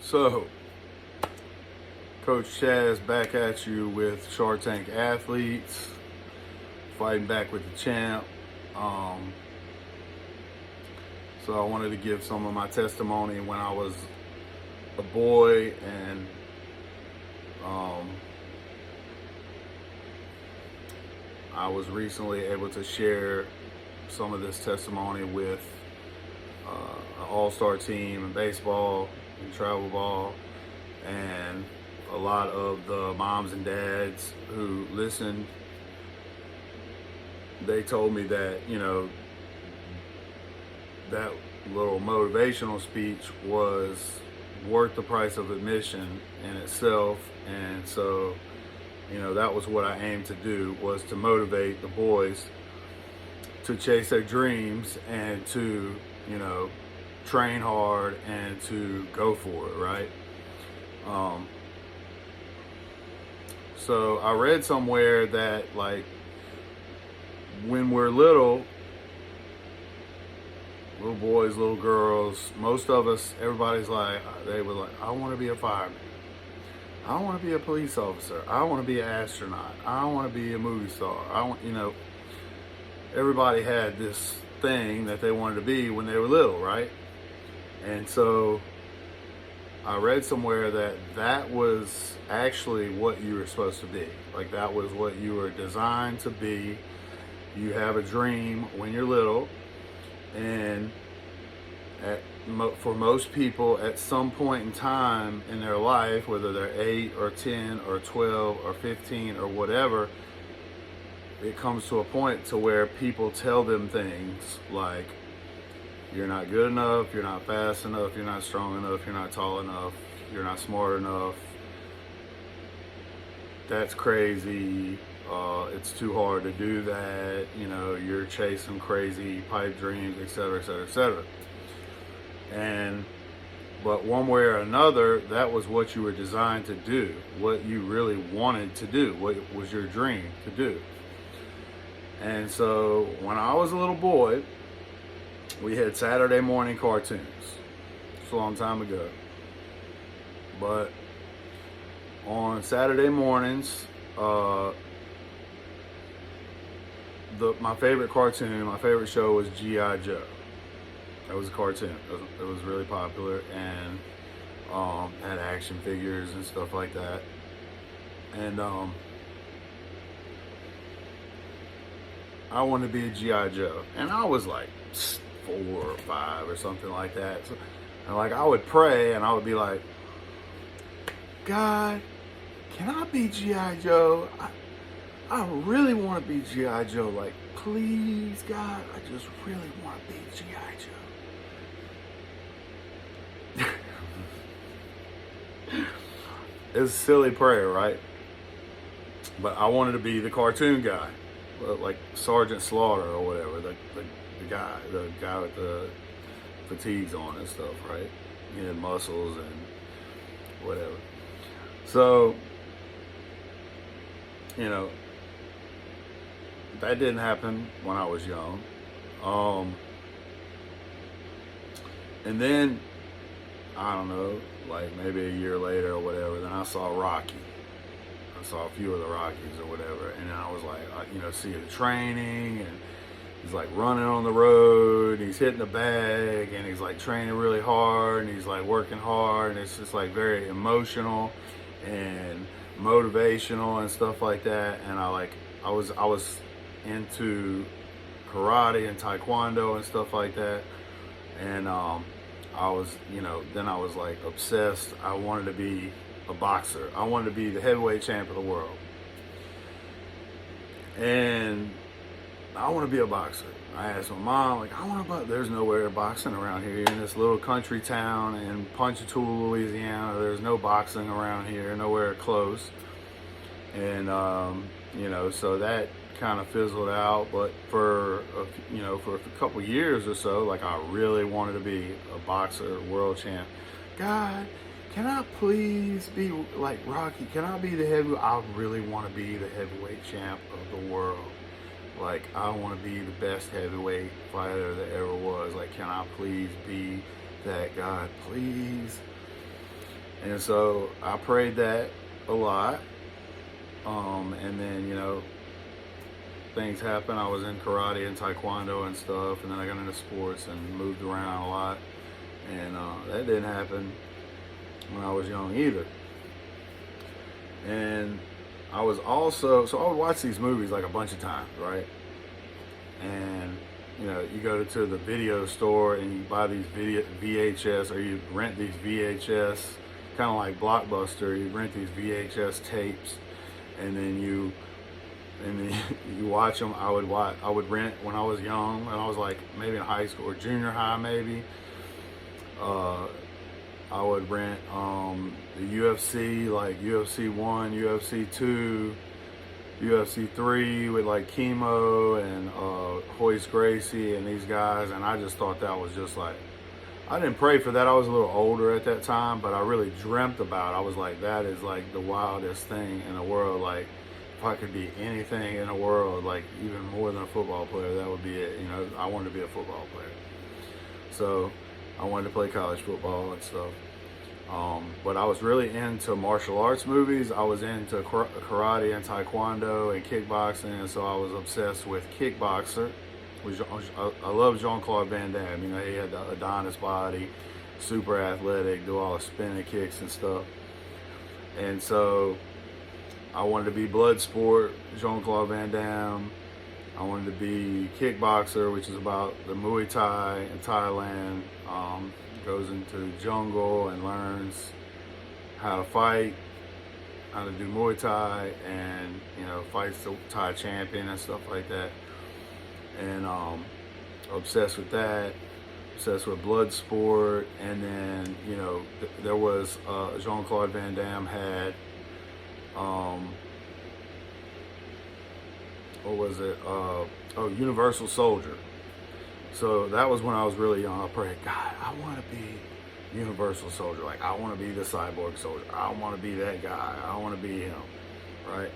So, Coach Chaz back at you with Shark Tank athletes, fighting back with the champ. Um, so I wanted to give some of my testimony when I was a boy, and um, I was recently able to share some of this testimony with an all-star team in baseball and travel ball, and a lot of the moms and dads who listened, they told me that, that little motivational speech was worth the price of admission in itself. And so, that was what I aimed to do, was to motivate the boys to chase their dreams and to, train hard and to go for it, right? So I read somewhere that, like, when we're little boys, little girls, most of us, everybody's like, they were like, I want to be a fireman. I want to be a police officer. I want to be an astronaut. I want to be a movie star. Everybody had this thing that they wanted to be when they were little, right? And so I read somewhere that that was actually what you were supposed to be. Like, that was what you were designed to be. You have a dream when you're little, and for most people, at some point in time in their life, whether they're 8 or 10 or 12 or 15 or whatever, it comes to a point to where people tell them things like, you're not good enough, you're not fast enough, you're not strong enough, you're not tall enough, you're not smart enough, that's crazy, it's too hard to do that, you're chasing crazy pipe dreams, etc., etc., etc. But one way or another, that was what you were designed to do, what you really wanted to do, what was your dream to do. And so when I was a little boy, we had Saturday morning cartoons. It's a long time ago. But on Saturday mornings, my favorite cartoon, my favorite show was G.I. Joe. That was a cartoon. It was really popular, and had action figures and stuff like that. And I wanted to be a G.I. Joe. And I was like 4 or 5 or something like that. So, and like, I would pray and I would be like, God, can I be G.I. Joe? I really want to be G.I. Joe. Like, please, God, I just really want to be G.I. Joe. It's a silly prayer, right? But I wanted to be the cartoon guy, like Sergeant Slaughter or whatever, the guy with the fatigues on and stuff, right? He had muscles and whatever. So, that didn't happen when I was young. And then, I don't know, like maybe a year later or whatever, then I saw Rocky. I saw a few of the Rockies or whatever, and then I was like, see the training, and he's like running on the road, and he's hitting the bag, and he's like training really hard, and he's like working hard, and it's just like very emotional and motivational and stuff like that. And I was into karate and taekwondo and stuff like that, and I was, then I was like obsessed. I wanted to be a boxer. I wanted to be the heavyweight champ of the world. And I want to be a boxer. I asked my mom, like, there's nowhere boxing around here. In this little country town in Ponchatoula, Louisiana, there's no boxing around here, nowhere close. And, so that kind of fizzled out. But for a couple years or so, like, I really wanted to be a boxer, world champ. God, can I please be like Rocky? Can I be the heavyweight? I really want to be the heavyweight champ of the world. Like, I want to be the best heavyweight fighter that ever was. Like, can I please be that guy, please? And so I prayed that a lot. And then, things happened. I was in karate and taekwondo and stuff, and then I got into sports and moved around a lot. And that didn't happen when I was young either. And I was also, so I would watch these movies like a bunch of times, right? And, you go to the video store and you buy these VHS, or you rent these VHS, kind of like Blockbuster. You rent these VHS tapes, and then you watch them. I would rent when I was young, and I was like maybe in high school or junior high maybe. I would rent the UFC, like UFC 1, UFC 2, UFC 3 with like Chemo and Hoist Gracie and these guys, and I just thought that was just like, I didn't pray for that. I was a little older at that time, but I really dreamt about it. I was like, that is like the wildest thing in the world. Like, if I could be anything in the world, like even more than a football player, that would be it. I wanted to be a football player. So I wanted to play college football and stuff. But I was really into martial arts movies. I was into karate and taekwondo and kickboxing, and so I was obsessed with Kickboxer. I love Jean-Claude Van Damme. He had the Adonis body, super athletic, do all the spinning kicks and stuff. And so I wanted to be Bloodsport, Jean-Claude Van Damme. I wanted to be Kickboxer, which is about the Muay Thai in Thailand. Goes into the jungle and learns how to fight, how to do Muay Thai, and fights the Thai champion and stuff like that. And obsessed with that, obsessed with Bloodsport. And then there was Jean-Claude Van Damme had what was it? Universal Soldier. So that was when I was really young. I prayed, God, I want to be Universal Soldier. Like, I want to be the cyborg soldier. I want to be that guy. I want to be him, right?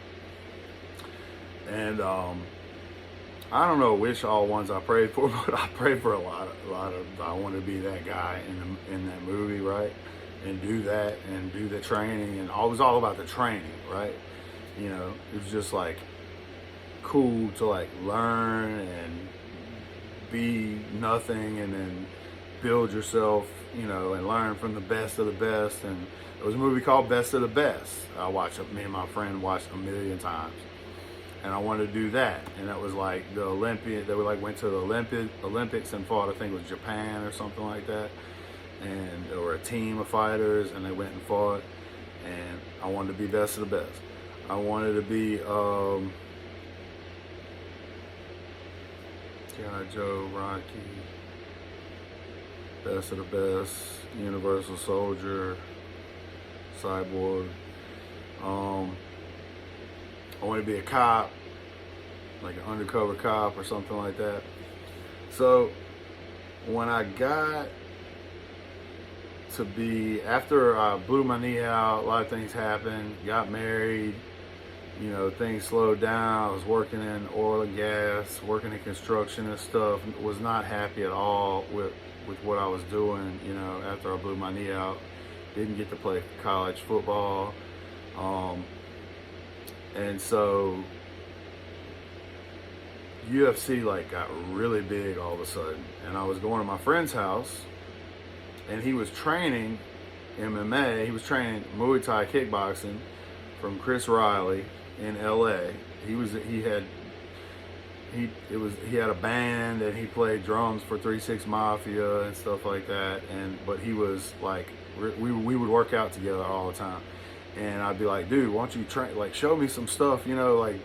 And I don't know which all ones I prayed for, but I prayed for a lot of. I want to be that guy in that movie, right? And do that and do the training, and it was all about the training, right? It was just like cool to like learn and be nothing, and then build yourself, and learn from the best of the best. And there was a movie called Best of the Best. Me and my friend watched a million times, and I wanted to do that. And that was like the Olympian. They went to the Olympics and fought. I think it was Japan or something like that. And there were a team of fighters, and they went and fought. And I wanted to be best of the best. I wanted to be G.I. Joe, Rocky, Best of the Best, Universal Soldier, Cyborg. I want to be a cop, like an undercover cop or something like that. So when I got to be, after I blew my knee out, a lot of things happened, got married, things slowed down. I was working in oil and gas, working in construction and stuff. Was not happy at all with what I was doing, after I blew my knee out. Didn't get to play college football. And so UFC got really big all of a sudden. And I was going to my friend's house, and he was training MMA. He was training Muay Thai kickboxing from Chris Riley in LA. He had a band, and he played drums for 3-6 Mafia and stuff like that. But he was like, we would work out together all the time. And I'd be like, dude, why don't you show me some stuff,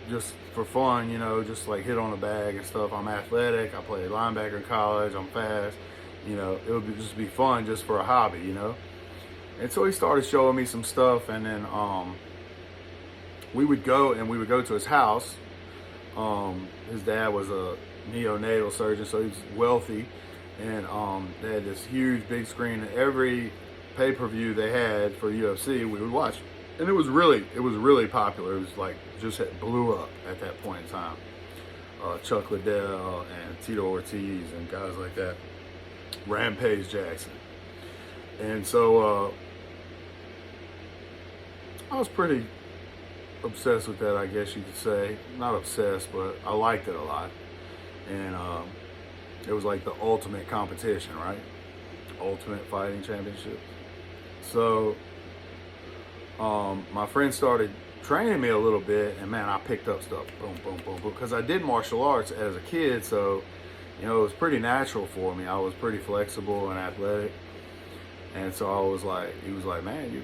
just for fun, just hit on the bag and stuff. I'm athletic. I played linebacker in college. I'm fast. It would just be fun just for a hobby, And so he started showing me some stuff, and then we would go to his house. His dad was a neonatal surgeon, so he was wealthy, and they had this huge big screen, and every pay-per-view they had for UFC, we would watch. And it was really popular. It was just had blew up at that point in time. Chuck Liddell and Tito Ortiz and guys like that. Rampage Jackson. And so I was pretty obsessed with that, I guess you could say. Not obsessed, but I liked it a lot. And it was like the ultimate competition, right? Ultimate Fighting Championship. So my friend started training me a little bit, and man, I picked up stuff, boom, boom, boom, boom, because I did martial arts as a kid, so it was pretty natural for me. I was pretty flexible and athletic, and so I was like, he was like, man, you're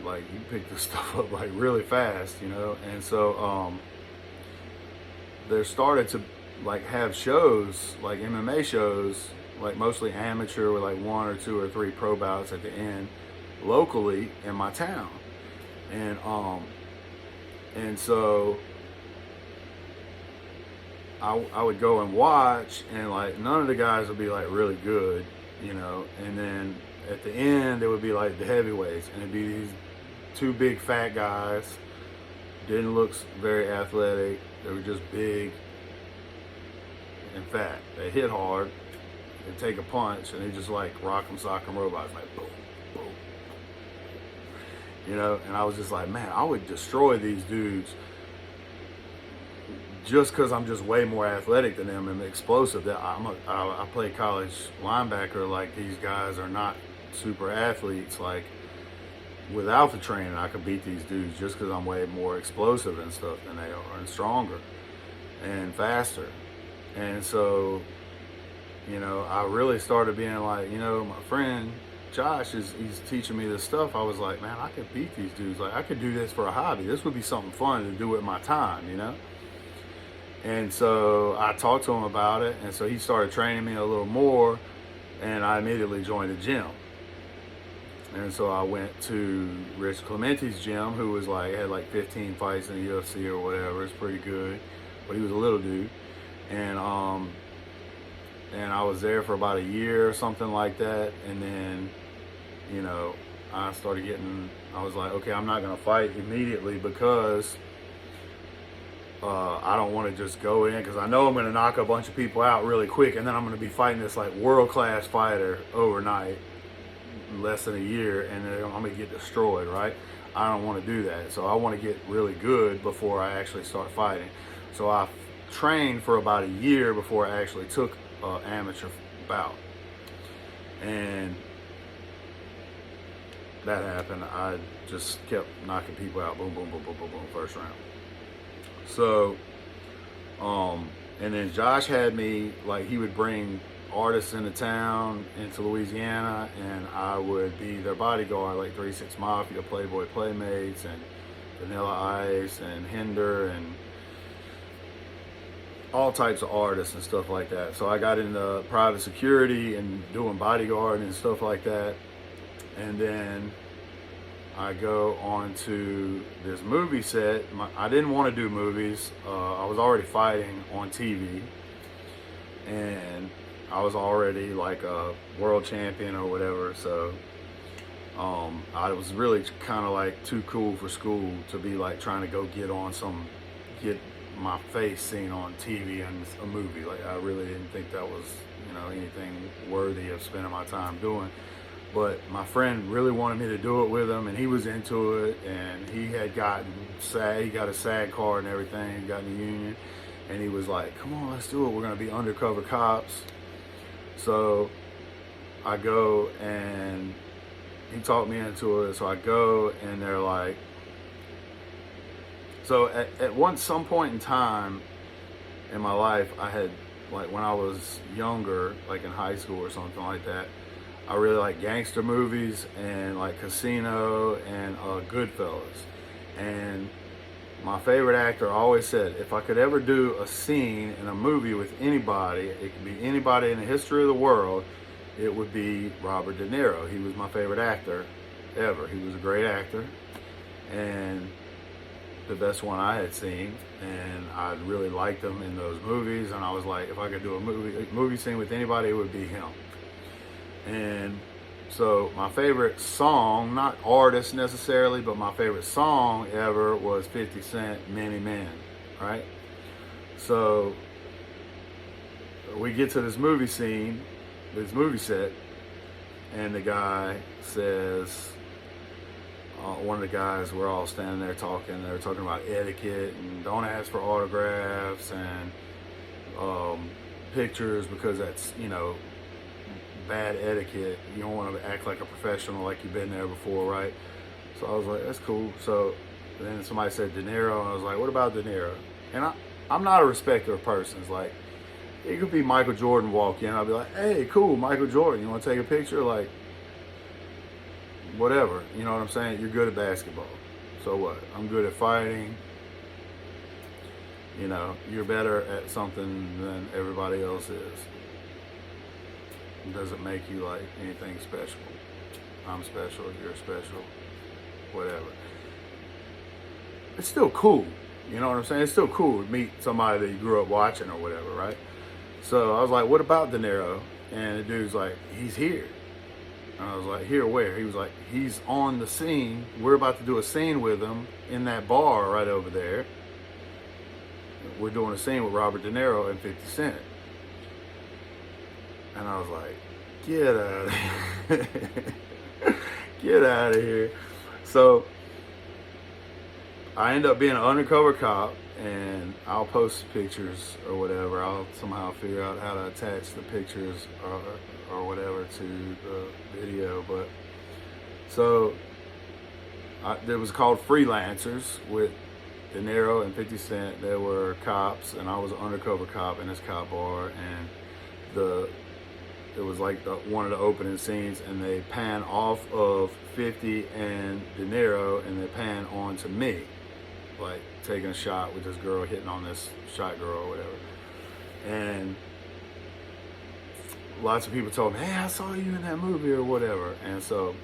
like, you pick this stuff up like really fast, and so there started to like have shows, like MMA shows, like mostly amateur with like 1 or 2 or 3 pro bouts at the end locally in my town. And so I would go and watch, and like none of the guys would be like really good, and then at the end there would be like the heavyweights, and it'd be these 2 big fat guys, didn't look very athletic, they were just big and fat. They hit hard, they'd take a punch, and they just like rock'em sock'em robots, like boom, boom. And I was just like, man, I would destroy these dudes just because I'm just way more athletic than them and explosive. That I play college linebacker. Like, these guys are not super athletes. Like, without the training, I could beat these dudes just because I'm way more explosive and stuff than they are, and stronger and faster. And so, I really started being like, my friend Josh he's teaching me this stuff. I was like, man, I could beat these dudes. Like, I could do this for a hobby. This would be something fun to do with my time, And so I talked to him about it, and so he started training me a little more, and I immediately joined the gym. And so I went to Rich Clementi's gym, who was like, had like 15 fights in the UFC or whatever. It's pretty good, but he was a little dude. And I was there for about a year or something like that. And then, I was like, okay, I'm not going to fight immediately because I don't want to just go in, because I know I'm going to knock a bunch of people out really quick, and then I'm going to be fighting this like world-class fighter overnight, less than a year, and then I'm going to get destroyed, right? I don't want to do that. So I want to get really good before I actually start fighting. So I trained for about a year before I actually took an amateur bout. And that happened. I just kept knocking people out. Boom, boom, boom, boom, boom, boom, first round. So, and then Josh had me, like, he would bring artists into town, into Louisiana, and I would be their bodyguard, like 3-6 Mafia, Playboy Playmates, and Vanilla Ice, and Hinder, and all types of artists and stuff like that. So I got into private security and doing bodyguard and stuff like that. And then I go on to this movie set. I didn't want to do movies. I was already fighting on TV, and I was already like a world champion or whatever. So I was really kind of like too cool for school to be like trying to go get my face seen on TV in a movie. Like, I really didn't think that was, anything worthy of spending my time doing. But my friend really wanted me to do it with him, and he was into it, and he had gotten SAG, he got a SAG card and everything, he got in the union, and he was like, come on, let's do it, we're gonna be undercover cops. So I go, and he talked me into it, so I go, and they're like, so at some point in time in my life, I had, like, when I was younger, like in high school or something like that, I really like gangster movies and like Casino and Goodfellas. And my favorite actor always said, if I could ever do a scene in a movie with anybody, it could be anybody in the history of the world, it would be Robert De Niro. He was my favorite actor ever. He was a great actor, and the best one I had seen, and I really liked him in those movies. And I was like, if I could do a movie scene with anybody, it would be him. And so my favorite song, not artist necessarily, but my favorite song ever was 50 Cent, Many Men, right? So we get to this movie scene, this movie set, and the guy says, one of the guys, we're all standing there talking. They're talking about etiquette and don't ask for autographs and pictures because that's, bad etiquette. You don't want to act like a professional, like you've been there before, right? So I was like, that's cool. So then somebody said De Niro, and I was like, what about De Niro? And I'm not a respecter of persons. Like, it could be Michael Jordan walk in. I'll be like, hey, cool, Michael Jordan. You want to take a picture? Like, whatever. You know what I'm saying? You're good at basketball. So what? I'm good at fighting. You're better at something than everybody else is. It doesn't make you like anything special. I'm special, you're special, whatever. It's still cool. You know what I'm saying? It's still cool to meet somebody that you grew up watching or whatever, right? So I was like, what about De Niro? And the dude's like, he's here. And I was like, here where? He was like, he's on the scene. We're about to do a scene with him in that bar right over there. We're doing a scene with Robert De Niro and 50 Cent. And I was like, get out of here. Get out of here. So I end up being an undercover cop, and I'll post pictures or whatever. I'll somehow figure out how to attach the pictures or whatever to the video. But so it was called Freelancers with De Niro and 50 Cent. They were cops, and I was an undercover cop in this cop bar, and it was like one of the opening scenes, and they pan off of 50 and De Niro, and they pan on to me, like taking a shot with this girl, hitting on this shot girl or whatever. And lots of people told me, hey, I saw you in that movie or whatever. And so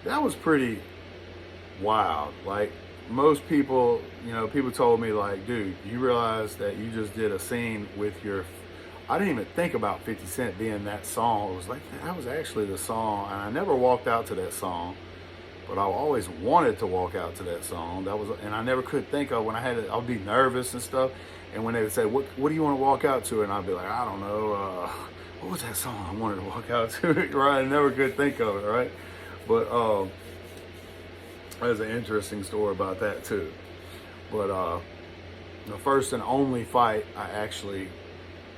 that was pretty wild. Like, most people, people told me, like, dude, you realize that you just did a scene with your... I didn't even think about 50 Cent being that song. It was like, that was actually the song. And I never walked out to that song, but I always wanted to walk out to that song. And I never could think of when I'd be nervous and stuff. And when they would say, what do you want to walk out to? And I'd be like, I don't know. What was that song I wanted to walk out to? Right? I never could think of it, right? But there's an interesting story about that too. But the first and only fight I actually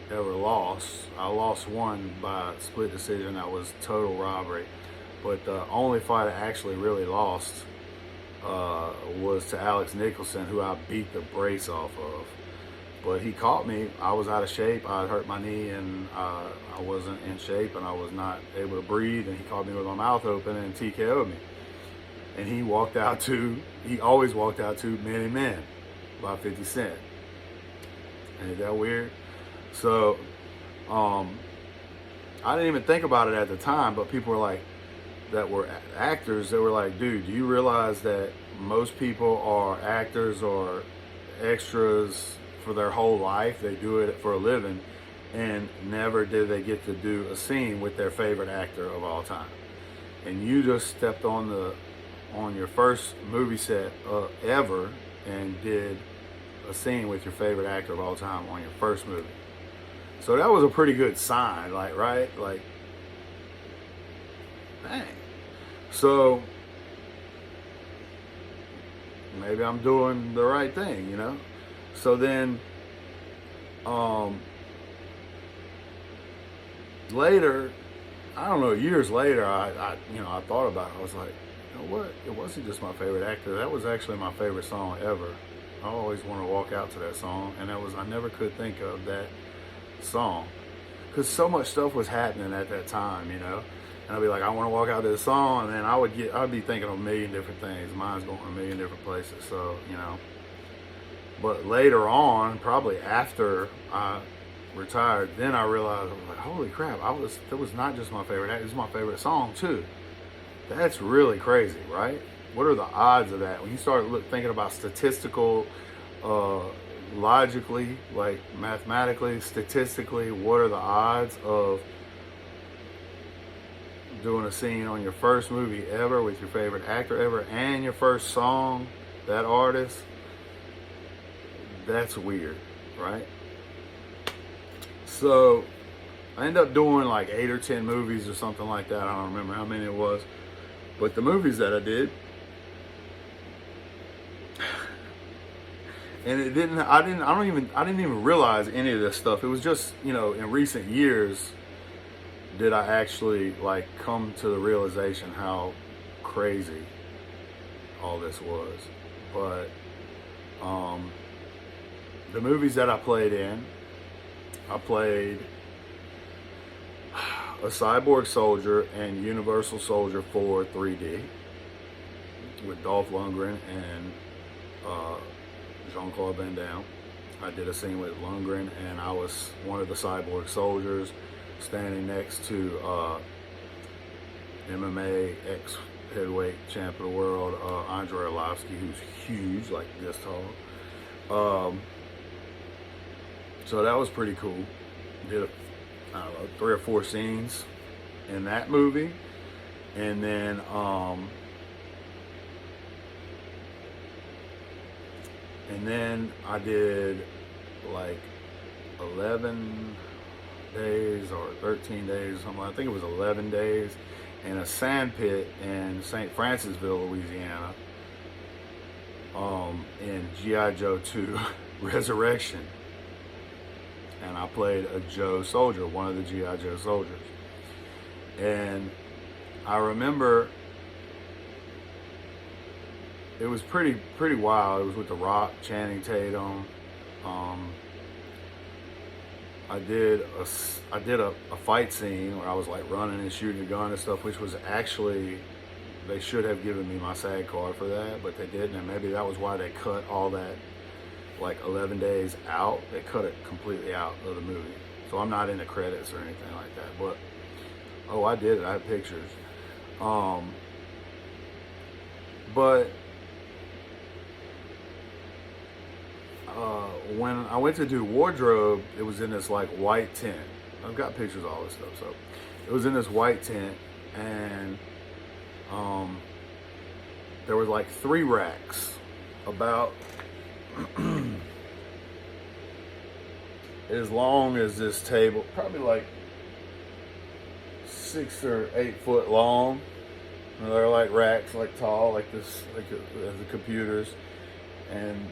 ever lost, I lost one by split decision. That was total robbery. But the only fight I actually really lost was to Alex Nicholson, who I beat the brace off of. But he caught me. I was out of shape. I hurt my knee, and I wasn't in shape, and I was not able to breathe. And he caught me with my mouth open and TKO'd me. And he always walked out to Many Men by 50 Cent. Ain't that weird? So, I didn't even think about it at the time, but people were like, that were actors, they were like, dude, do you realize that most people are actors or extras for their whole life? They do it for a living, and never did they get to do a scene with their favorite actor of all time. And you just stepped on your first movie set ever and did a scene with your favorite actor of all time on your first movie. So that was a pretty good sign, like, right? Like, dang. So maybe I'm doing the right thing, So then later, I don't know, years later, I thought about it. I was like, you know what? It wasn't just my favorite actor. That was actually my favorite song ever. I always want to walk out to that song, and I never could think of that song because so much stuff was happening at that time, And I'd be like, I want to walk out to this song, and then I'd be thinking of a million different things. Mine's going a million different places. So, But later on, probably after I retired, then I realized, I was like, holy crap, that was not just my favorite act, it was my favorite song too. That's really crazy, right? What are the odds of that? When you start thinking about statistical, logically, like mathematically, statistically, what are the odds of doing a scene on your first movie ever with your favorite actor ever and your first song, that artist? That's weird, right? So I ended up doing like 8 or 10 movies or something like that. I don't remember how many it was. But the movies that I did, and I didn't even realize any of this stuff. It was just, in recent years did I actually like come to the realization how crazy all this was. But the movies that I played in, I played a Cyborg Soldier and Universal Soldier 4 3D with Dolph Lundgren and Jean-Claude Van Damme. I did a scene with Lundgren, and I was one of the Cyborg Soldiers standing next to MMA ex-heavyweight champ of the world, Andrei Arlovsky, who's huge, like this tall. So that was pretty cool. Did, I don't know, 3 or 4 scenes in that movie. And then I did like 11 days or 13 days or something. I think it was 11 days in a sand pit in St. Francisville, Louisiana, in G.I. Joe 2 Resurrection. And I played a Joe soldier, one of the G.I. Joe soldiers. And I remember it was pretty wild. It was with The Rock, Channing Tatum. I did a fight scene where I was like running and shooting a gun and stuff, which was actually, they should have given me my SAG card for that, but they didn't, and maybe that was why they cut all that, like 11 days out. They cut it completely out of the movie, so I'm not in the credits or anything like that. But I did it. I have pictures. But when I went to do wardrobe, it was in this like white tent. I've got pictures of all this stuff. So it was in this white tent, and there was like 3 racks about as long as this table, probably like 6 or 8 foot long. And they're like racks, like tall, like this, like the computers. And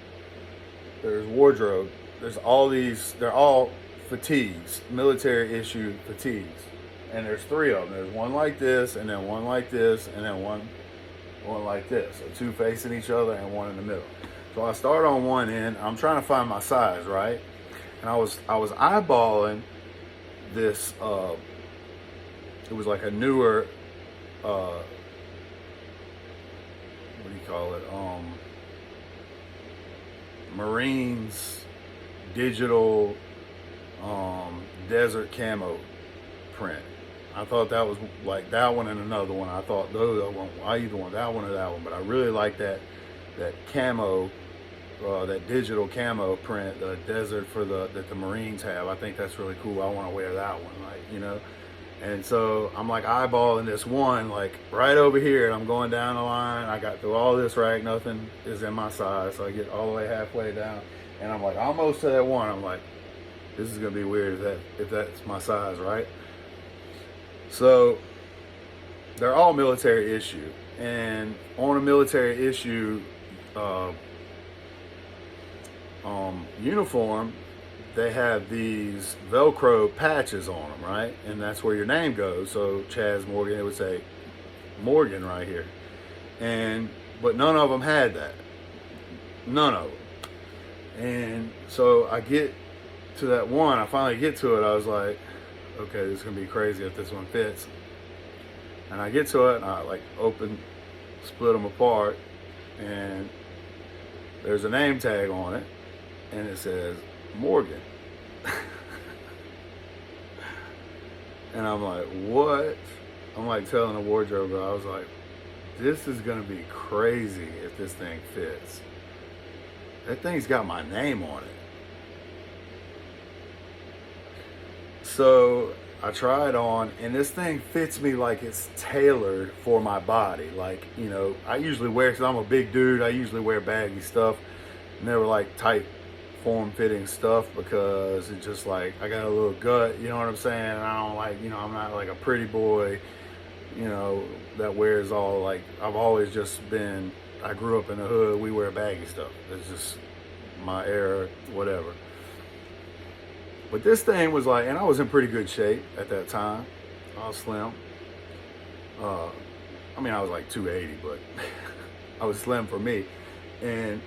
there's wardrobe. There's all these, they're all fatigues, military issue fatigues. And there's 3 of them. There's one like this, and then one like this, and then one like this. So 2 facing each other and one in the middle. So I start on one end. I'm trying to find my size, right? And I was eyeballing this. It was like a newer. What do you call it? Marines digital desert camo print. I thought that was like that one and another one. I thought I either want that one or that one, but I really like that camo, that digital camo print, the desert that the Marines have. I think that's really cool. I want to wear that one, like, you know. And so I'm like eyeballing this one, like right over here, and I'm going down the line. I got through all this rack, nothing is in my size, so I get all the way halfway down, and I'm like almost to that one. I'm like, this is gonna be weird if that's my size, right? So they're all military issue, and on a military issue uniform, they have these Velcro patches on them, right? And that's where your name goes. So Chaz Morgan, it would say Morgan right here. But none of them had that. None of them. And so I get to that one. I finally get to it. I was like, okay, this is gonna be crazy if this one fits. And I get to it, and I like split them apart, and there's a name tag on it, and it says Morgan. And I'm like, what? I'm like telling the wardrobe girl, I was like, this is gonna be crazy if this thing fits. That thing's got my name on it. So I try it on, and this thing fits me like it's tailored for my body. Like, you know, I usually wear, because I'm a big dude, I usually wear baggy stuff, never like tight form-fitting stuff, because it's just like, I got a little gut, you know what I'm saying? And I don't like, you know, I'm not like a pretty boy, you know, that wears all like, I've always just been, I grew up in the hood, we wear baggy stuff. It's just my era, whatever. But this thing was like, and I was in pretty good shape at that time. I was slim. I mean, I was like 280, but I was slim for me. And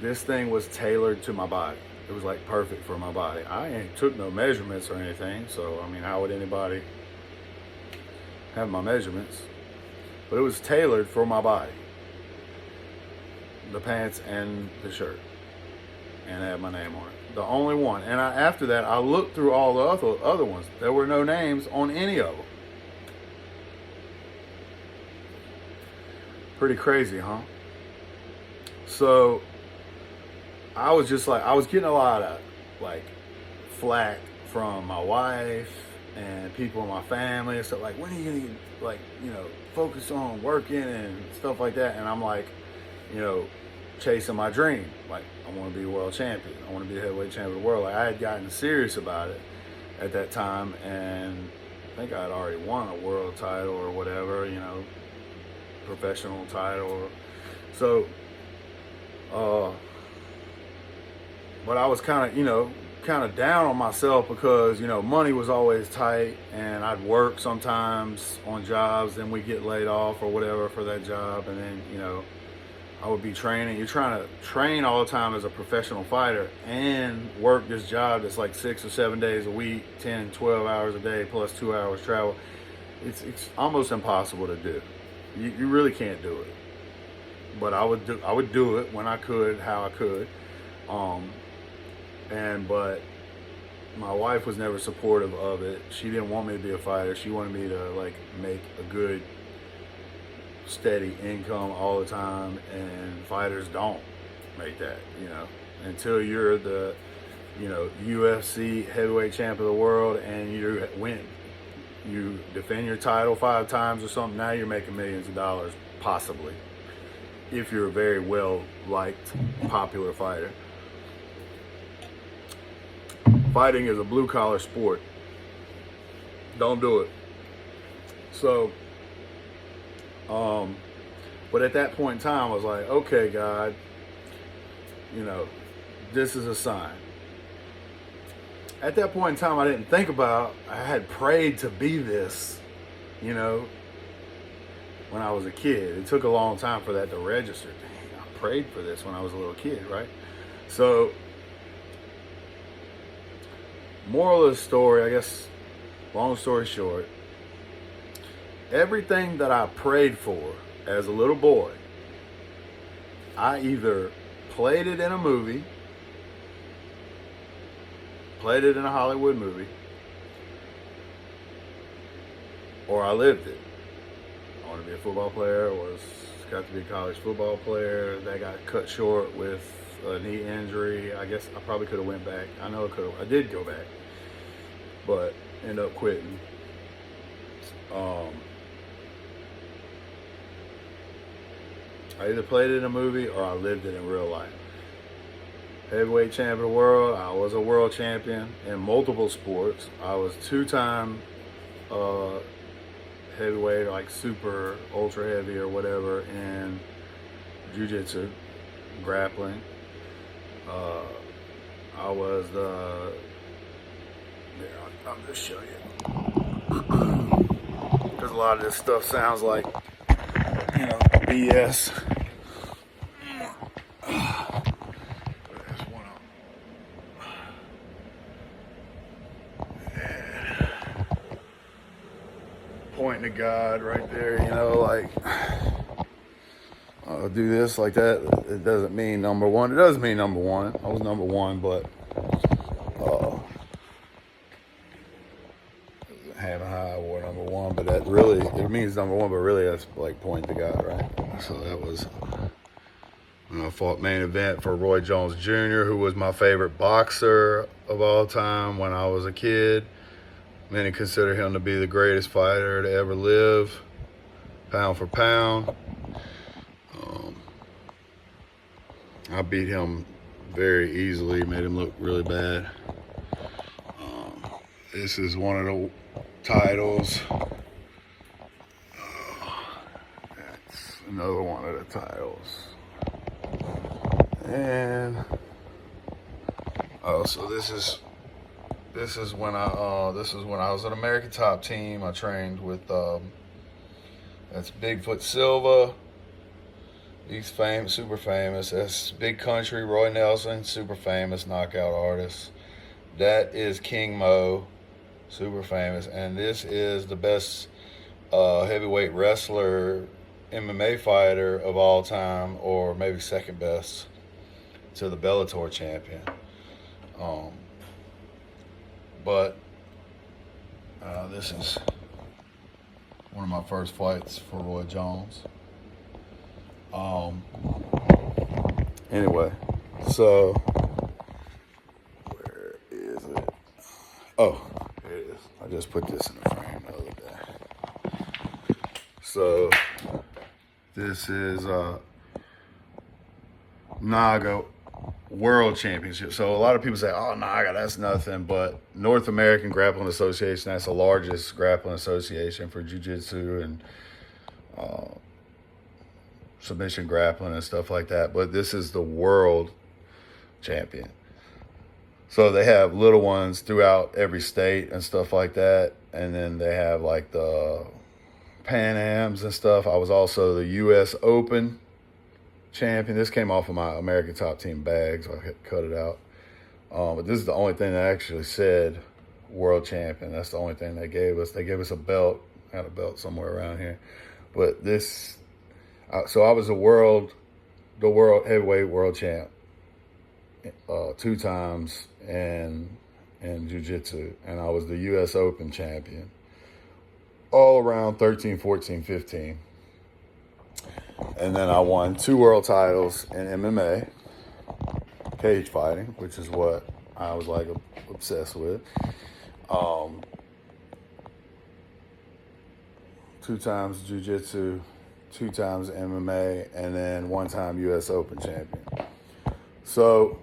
this thing was tailored to my body. It was like perfect for my body. I ain't took no measurements or anything, so I mean, how would anybody have my measurements? But it was tailored for my body. The pants and the shirt. And it had my name on it. The only one. And after that, I looked through all the other ones. There were no names on any of them. Pretty crazy, huh? So I was just like, I was getting a lot of like flack from my wife and people in my family and stuff, like, when are you gonna, like, you know, focus on working and stuff like that? And I'm like, you know, chasing my dream. Like, I want to be a world champion. I want to be the heavyweight champion of the world. Like, I had gotten serious about it at that time, and I think I had already won a world title or whatever, you know, professional title. So, but I was kind of, you know, down on myself because, you know, money was always tight, and I'd work sometimes on jobs, then we get laid off or whatever for that job, and then, you know, I would be training. You're trying to train all the time as a professional fighter and work this job that's like 6 or 7 days a week, 10, 12 hours a day, plus 2 hours travel. It's almost impossible to do. You really can't do it. But I would do it when I could, how I could. But my wife was never supportive of it. She didn't want me to be a fighter. She wanted me to like make a good, steady income all the time, and fighters don't make that, you know, until you're the, you know, UFC heavyweight champ of the world and you win, you defend your title 5 times or something. Now you're making millions of dollars, possibly, if you're a very well liked, popular fighter. Fighting is a blue collar sport. Don't do it. So, but at that point in time, I was like, okay, God, you know, this is a sign. At that point in time, I didn't think about, I had prayed to be this, you know, when I was a kid. It took a long time for that to register. Dang, I prayed for this when I was a little kid, right? So, moral of the story, I guess, long story short, everything that I prayed for as a little boy, I either played it in a movie, played it in a Hollywood movie, or I lived it. I wanted to be a football player, got to be a college football player. That got cut short with a knee injury. I guess I probably could have went back. I know I did go back, but ended up quitting. I either played it in a movie or I lived it in real life. Heavyweight champion of the world. I was a world champion in multiple sports. I was 2-time heavyweight, like super ultra heavy or whatever, in jiu-jitsu, grappling. I was the, here, I'll just show you. Because a lot of this stuff sounds like, you know, BS. There's one of them. Yeah. Pointing to God right there, you know, like, I'll do this like that. It doesn't mean number one. It does mean number one. I was number one, but having high or number one, but that really, it means number one, but really that's like pointing to God, right? So that was when I fought main event for Roy Jones Jr., who was my favorite boxer of all time when I was a kid. Many consider him to be the greatest fighter to ever live, pound for pound. I beat him very easily, made him look really bad. This is one of the titles. That's another one of the titles. And so this is when I was an American Top Team. I trained with that's Bigfoot Silva. He's famous, super famous. That's Big Country, Roy Nelson, super famous knockout artist. That is King Mo, super famous. And this is the best heavyweight wrestler, MMA fighter of all time, or maybe second best to the Bellator champion. But this is one of my first fights for Roy Jones. Anyway, so where is it? Oh, here it is. I just put this in the frame the other day. So this is Naga World Championship. So a lot of people say, oh, Naga, that's nothing. But North American Grappling Association, that's the largest grappling association for jiu-jitsu and submission grappling and stuff like that. But this is the world champion. So they have little ones throughout every state and stuff like that. And then they have like the Pan Ams and stuff. I was also the U.S. Open champion. This came off of my American Top Team bag, so I cut it out. But this is the only thing that actually said world champion. That's the only thing they gave us. They gave us a belt. I had a belt somewhere around here. But this, so I was the world heavyweight world champ 2 times in jiu-jitsu. And I was the U.S. Open champion all around 13, 14, 15. And then I won 2 world titles in MMA, cage fighting, which is what I was like obsessed with. 2 times jiu-jitsu, 2 times MMA, and then 1 time U.S. Open champion. So,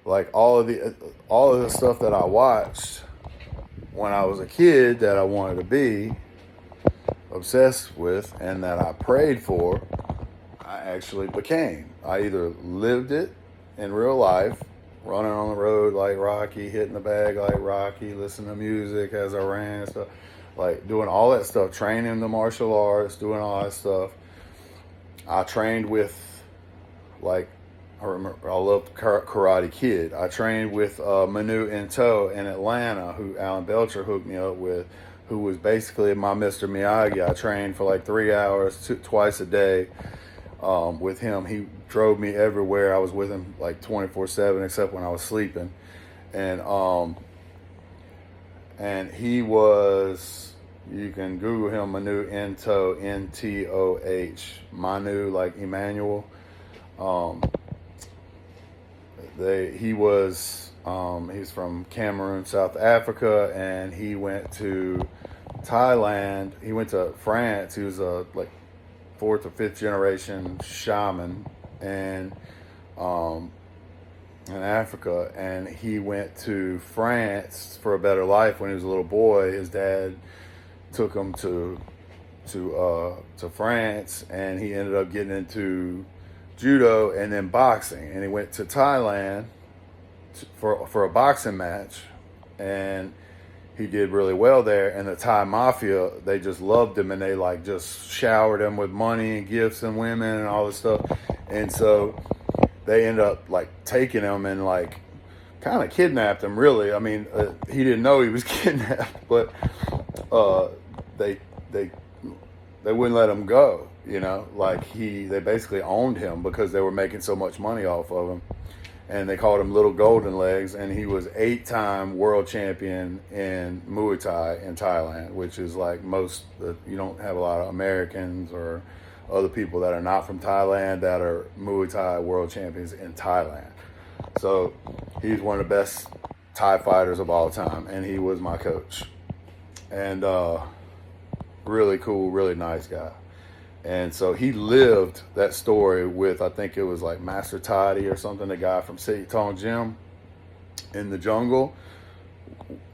like all of the stuff that I watched when I was a kid that I wanted to be obsessed with and that I prayed for, I actually became. I either lived it in real life, running on the road like Rocky, hitting the bag like Rocky, listening to music as I ran and stuff, like doing all that stuff, training the martial arts, doing all that stuff. I trained with, like, I loved Karate Kid. I trained with Manu Ito in Atlanta, who Alan Belcher hooked me up with, who was basically my Mr. Miyagi. I trained for like 3 hours, twice a day with him. He drove me everywhere. I was with him like 24/7, except when I was sleeping. And he was, you can Google him, Manu Ito, Ntoh, Manu, like Emmanuel. He's from Cameroon, South Africa, and he went to Thailand. He went to France. He was a like 4th or 5th generation shaman, and in Africa. And he went to France for a better life when he was a little boy. His dad took him to France, and he ended up getting into judo and then boxing. And he went to Thailand for a boxing match, and he did really well there. And the Thai mafia, they just loved him, and they like just showered him with money and gifts and women and all this stuff. And so they ended up like taking him and like kind of kidnapped him, really. I mean, he didn't know he was kidnapped, but they wouldn't let him go, you know, like they basically owned him because they were making so much money off of him. And they called him Little Golden Legs, and he was 8-time world champion in Muay Thai in Thailand, which is like you don't have a lot of Americans or other people that are not from Thailand that are Muay Thai world champions in Thailand. So he's one of the best Thai fighters of all time, and he was my coach. And really cool, really nice guy. And so he lived that story with, I think it was like Master Toddy or something, the guy from City Tong Gym in the jungle.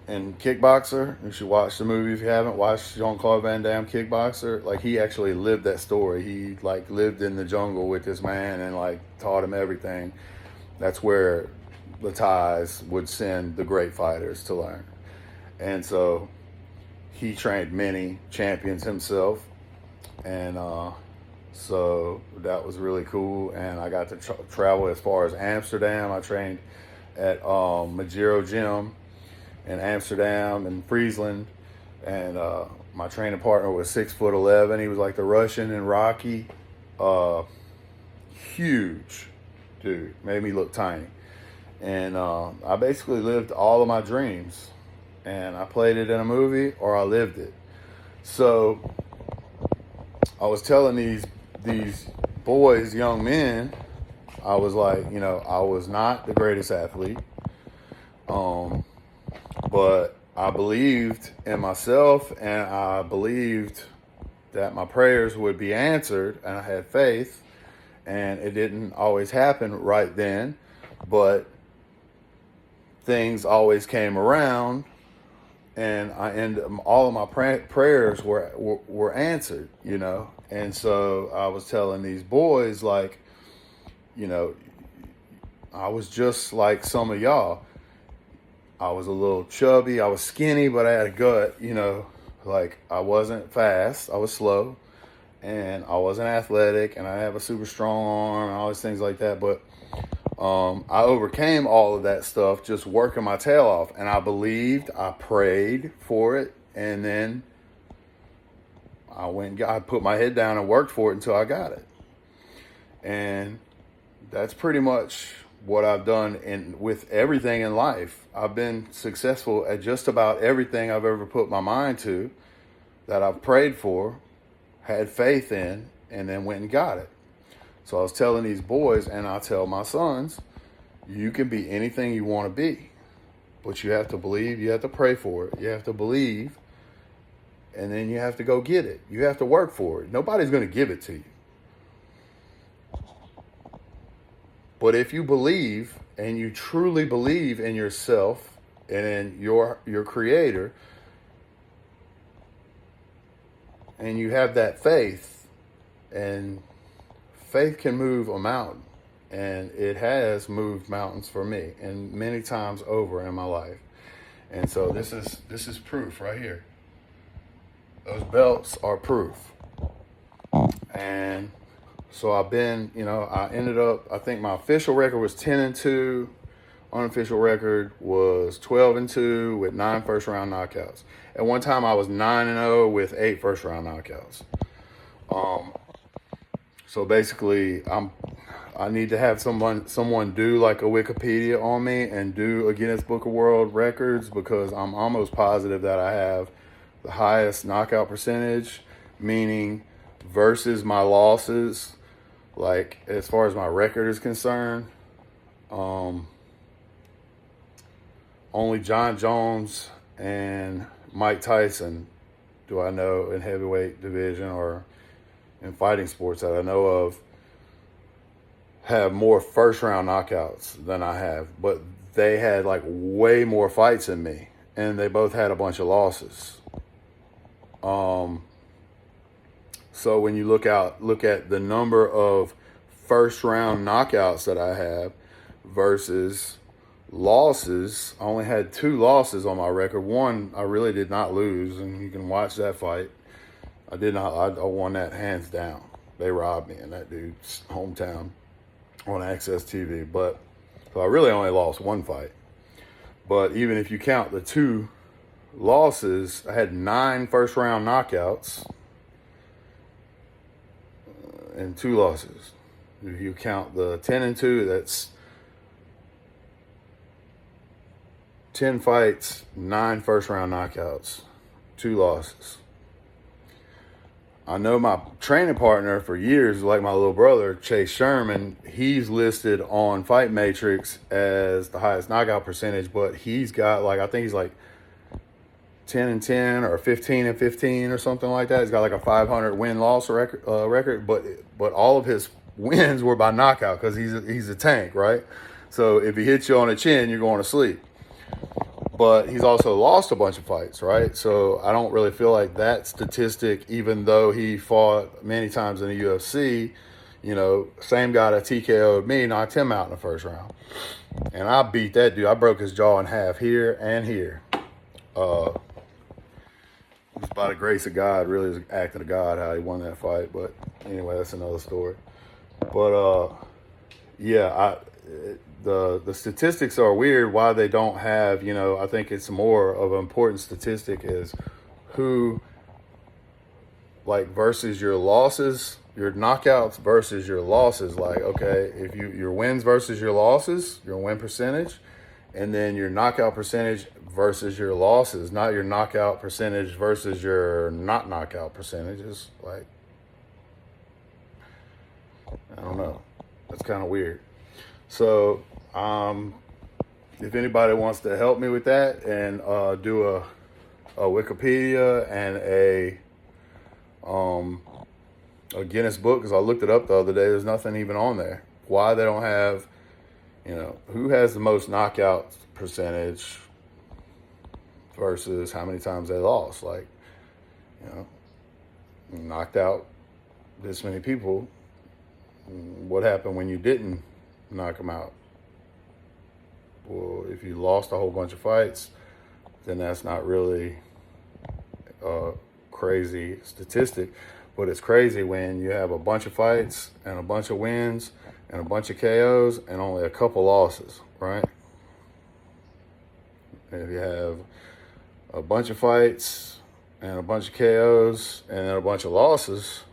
and Kickboxer. You should watch the movie if you haven't watched Jean-Claude Van Damme Kickboxer. Like, he actually lived that story. He like lived in the jungle with this man and like taught him everything. That's where the Thais would send the great fighters to learn. And so he trained many champions himself. And so that was really cool. And I got to travel as far as Amsterdam. I trained at Majiro Gym in Amsterdam and Friesland. And my training partner was 6'11". He was like the Russian in Rocky. Huge dude. Made me look tiny. And I basically lived all of my dreams. And I played it in a movie or I lived it. So I was telling these boys, young men, I was like, you know, I was not the greatest athlete. But I believed in myself, and I believed that my prayers would be answered, and I had faith. And it didn't always happen right then, but things always came around, and all of my prayers were answered, you know. And so I was telling these boys, like, you know, I was just like some of y'all. I was a little chubby, I was skinny, but I had a gut, you know. Like, I wasn't fast, I was slow, and I wasn't athletic, and I have a super strong arm and all these things like that. But I overcame all of that stuff just working my tail off. And I believed, I prayed for it, and then I put my head down and worked for it until I got it. And that's pretty much what I've done with everything in life. I've been successful at just about everything I've ever put my mind to, that I've prayed for, had faith in, and then went and got it. So I was telling these boys, and I tell my sons, you can be anything you want to be, but you have to believe, you have to pray for it, you have to believe, and then you have to go get it. You have to work for it. Nobody's going to give it to you. But if you believe, and you truly believe in yourself and in your creator, and you have that faith, and faith can move a mountain, and it has moved mountains for me, and many times over in my life. And so this is proof right here. Those belts are proof. And so I've been, you know, I ended up, I think my official record was 10-2. Unofficial record was 12-2 with 9 first-round knockouts. At one time, I was 9-0 with 8 first-round knockouts. So basically, I need to have someone do like a Wikipedia on me and do a Guinness Book of World Records, because I'm almost positive that I have the highest knockout percentage, meaning versus my losses. Like, as far as my record is concerned, only John Jones and Mike Tyson do I know in heavyweight division or in fighting sports that I know of have more first round knockouts than I have. But they had like way more fights than me, and they both had a bunch of losses. So when you look at the number of first round knockouts that I have versus losses, I only had 2 losses on my record. One I really did not lose, and you can watch that fight. I won that hands down. They robbed me in that dude's hometown on Access TV. But so I really only lost 1 fight. But even if you count the 2 losses, I had 9 first round knockouts and 2 losses. If you count the 10-2, that's 10 fights, 9 first round knockouts, 2 losses. I know my training partner for years, like my little brother, Chase Sherman, he's listed on Fight Matrix as the highest knockout percentage, but he's got I think he's like 10-10 or 15-15 or something like that. He's got like a 500 win-loss record, but all of his wins were by knockout, because he's a tank, right? So if he hits you on the chin, you're going to sleep. but he's also lost a bunch of fights, right? So I don't really feel like that statistic, even though he fought many times in the UFC, same guy that TKO'd me, knocked him out in the first round. And I beat that dude. I broke his jaw in half here and here. It's by the grace of God, really is an act of God how he won that fight. But anyway, that's another story. But the statistics are weird. Why they don't have, I think it's more of an important statistic is who, like, versus your losses, your knockouts versus your losses. Like, okay, if your wins versus your losses, your win percentage, and then your knockout percentage versus your losses, not your knockout percentage versus your not knockout percentages. Like, I don't know. That's kind of weird. So, if anybody wants to help me with that and do a Wikipedia and a Guinness book, because I looked it up the other day, there's nothing even on there. Why they don't have, who has the most knockout percentage versus how many times they lost. Like, knocked out this many people. What happened when you didn't knock them out? Well, if you lost a whole bunch of fights, then that's not really a crazy statistic. But it's crazy when you have a bunch of fights and a bunch of wins and a bunch of KOs and only a couple losses, right? If you have a bunch of fights and a bunch of KOs and then a bunch of losses,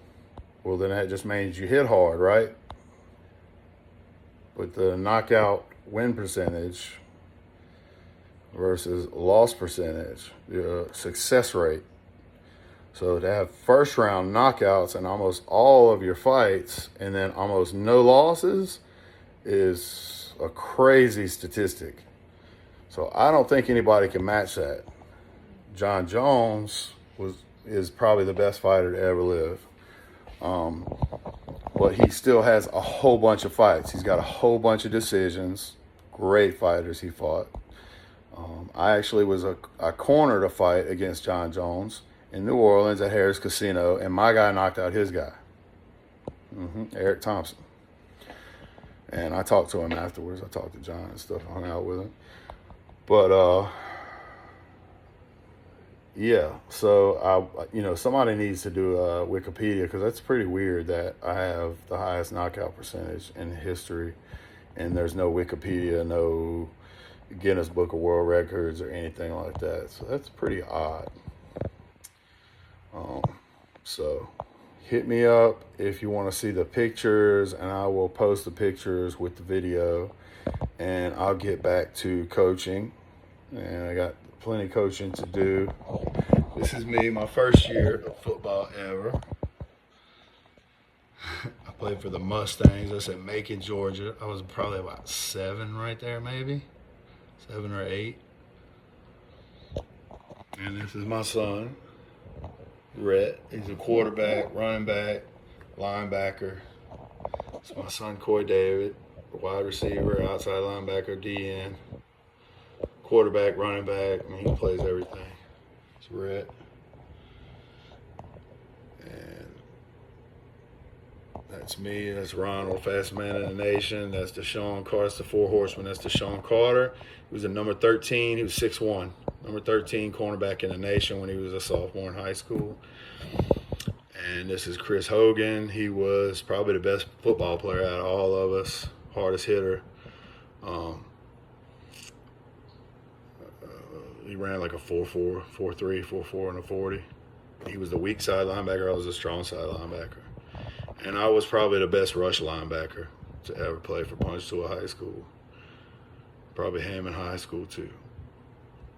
well, then that just means you hit hard, right? But the knockout win percentage versus loss percentage, the success rate. So to have first round knockouts in almost all of your fights and then almost no losses is a crazy statistic. So I don't think anybody can match that. John Jones is probably the best fighter to ever live. But he still has a whole bunch of fights. He's got a whole bunch of decisions. Great fighters he fought. I actually I cornered a fight against John Jones in New Orleans at Harris Casino, and my guy knocked out his guy, Eric Thompson. And I talked to him afterwards. I talked to John and stuff, hung out with him. But yeah, so somebody needs to do a Wikipedia, because that's pretty weird that I have the highest knockout percentage in history, and there's no Wikipedia, no Guinness Book of World Records or anything like that. So that's pretty odd. So hit me up if you want to see the pictures, and I will post the pictures with the video, and I'll get back to coaching. And I got plenty of coaching to do. This is me, my first year of football ever. I played for the Mustangs. That's at Macon, Georgia. I was probably about 7 right there, maybe 7 or 8. And this is my son, Rhett. He's a quarterback, running back, linebacker. It's my son, Coy David, wide receiver, outside linebacker, DN, quarterback, running back. I mean, he plays everything. It's Rhett. And that's me. That's Ronald, fast man in the nation. That's Deshaun Carter. That's the 4 horsemen. That's Deshaun Carter. He was a number 13. He was 6'1". Number 13 cornerback in the nation when he was a sophomore in high school. And this is Chris Hogan. He was probably the best football player out of all of us, hardest hitter. He ran like a 4.4, 4.3, 4.4 and a 40. He was the weak side linebacker. I was the strong side linebacker. And I was probably the best rush linebacker to ever play for Punch to a high school. Probably Hammond High School too.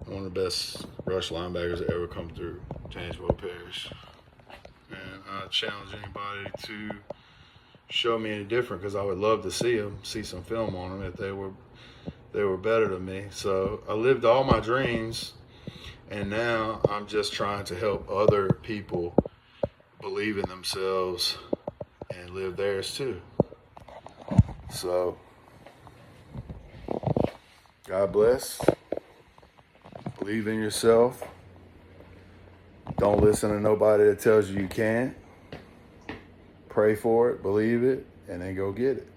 One of the best rush linebackers that ever come through Tangipahoa Parish. And I challenge anybody to show me any different, because I would love to see some film on them if they were better than me. So I lived all my dreams, and now I'm just trying to help other people believe in themselves and live theirs too. So God bless. Believe in yourself. Don't listen to nobody that tells you can't. Pray for it, believe it, and then go get it.